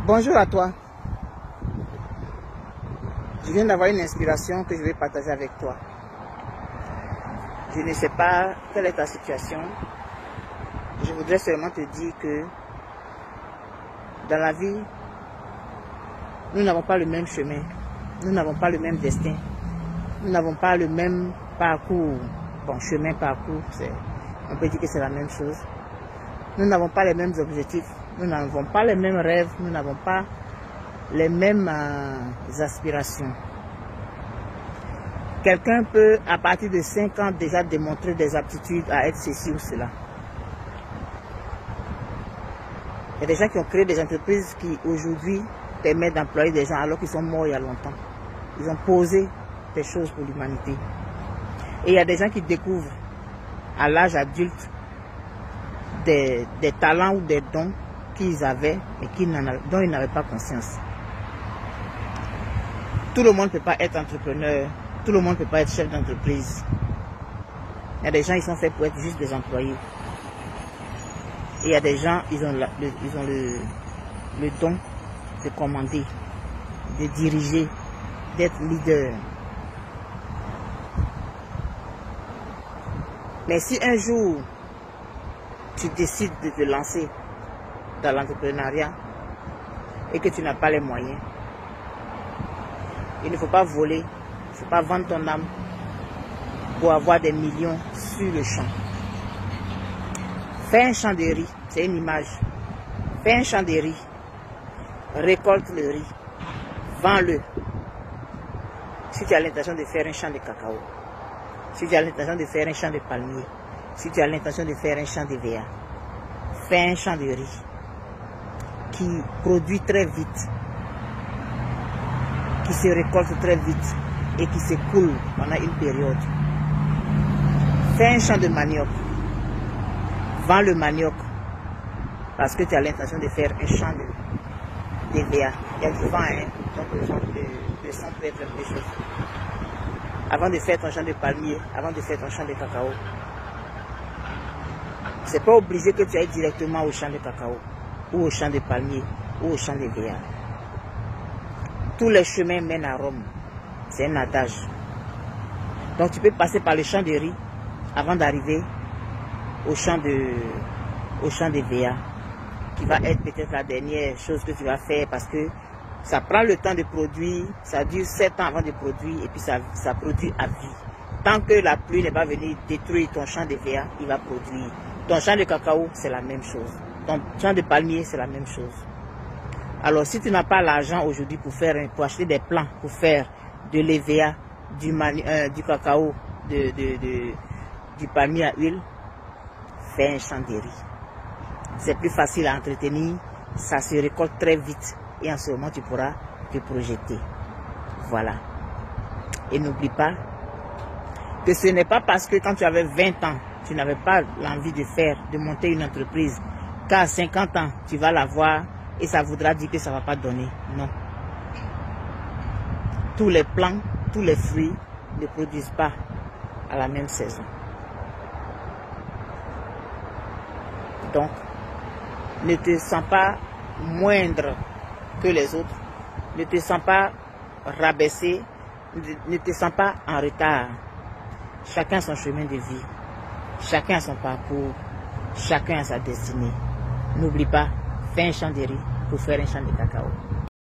Bonjour à toi. Je viens d'avoir une inspiration que je vais partager avec toi. Je ne sais pas quelle est ta situation. Je voudrais seulement te dire que dans la vie, nous n'avons pas le même chemin. Nous n'avons pas le même destin. Nous n'avons pas le même parcours. Bon, chemin, parcours, on peut dire que c'est la même chose. Nous n'avons pas les mêmes objectifs. Nous n'avons pas les mêmes rêves. Nous n'avons pas les mêmes aspirations. Quelqu'un peut, à partir de 5 ans, déjà démontrer des aptitudes à être ceci ou cela. Il y a des gens qui ont créé des entreprises qui, aujourd'hui, permettent d'employer des gens alors qu'ils sont morts il y a longtemps. Ils ont posé des choses pour l'humanité. Et il y a des gens qui découvrent, à l'âge adulte, des talents ou des dons qu'ils avaient et dont ils n'avaient pas conscience. Tout le monde ne peut pas être entrepreneur. Tout le monde ne peut pas être chef d'entreprise. Il y a des gens, ils sont faits pour être juste des employés. Et il y a des gens, ils ont le don de commander, de diriger, d'être leader. Mais si un jour, tu décides de te lancer dans l'entrepreneuriat et que tu n'as pas les moyens, il ne faut pas voler, il ne faut pas vendre ton âme pour avoir des millions sur le champ. Fais un champ de riz, c'est une image. Fais un champ de riz, récolte le riz, vends-le. Si tu as l'intention de faire un champ de cacao, si tu as l'intention de faire un champ de palmier, si tu as l'intention de faire un champ de VA, fais un champ de riz qui produit très vite, qui se récolte très vite et qui s'écoule pendant une période. Fais un champ de manioc, vends le manioc parce que tu as l'intention de faire un champ de VA. Il y a du vent, hein, donc le sang peut être quelque chose. Avant de faire ton champ de palmier, avant de faire ton champ de cacao, c'est pas obligé que tu ailles directement au champ de cacao, ou au champ de palmier, ou au champ de VA. Tous les chemins mènent à Rome. C'est un adage. Donc tu peux passer par le champ de riz avant d'arriver au champ de VA, qui va être peut-être la dernière chose que tu vas faire parce que ça prend le temps de produire, ça dure 7 ans avant de produire et puis ça produit à vie. Tant que la pluie n'est pas venue détruire ton champ de VA, il va produire. Ton champ de cacao, c'est la même chose. Ton champ de palmier, c'est la même chose. Alors si tu n'as pas l'argent aujourd'hui pour acheter des plants, pour faire de l'EVA, du cacao, du palmier à huile, fais un champ de riz. C'est plus facile à entretenir, ça se récolte très vite et en ce moment tu pourras te projeter. Voilà. Et n'oublie pas que ce n'est pas parce que quand tu avais 20 ans, tu n'avais pas l'envie de monter une entreprise, qu'à 50 ans, tu vas l'avoir et ça voudra dire que ça ne va pas donner. Non. Tous les plants, tous les fruits ne produisent pas à la même saison. Donc, ne te sens pas moindre que les autres. Ne te sens pas rabaissé. Ne te sens pas en retard. Chacun a son chemin de vie. Chacun a son parcours. Chacun a sa destinée. N'oublie pas, fais un champ de riz pour faire un champ de cacao.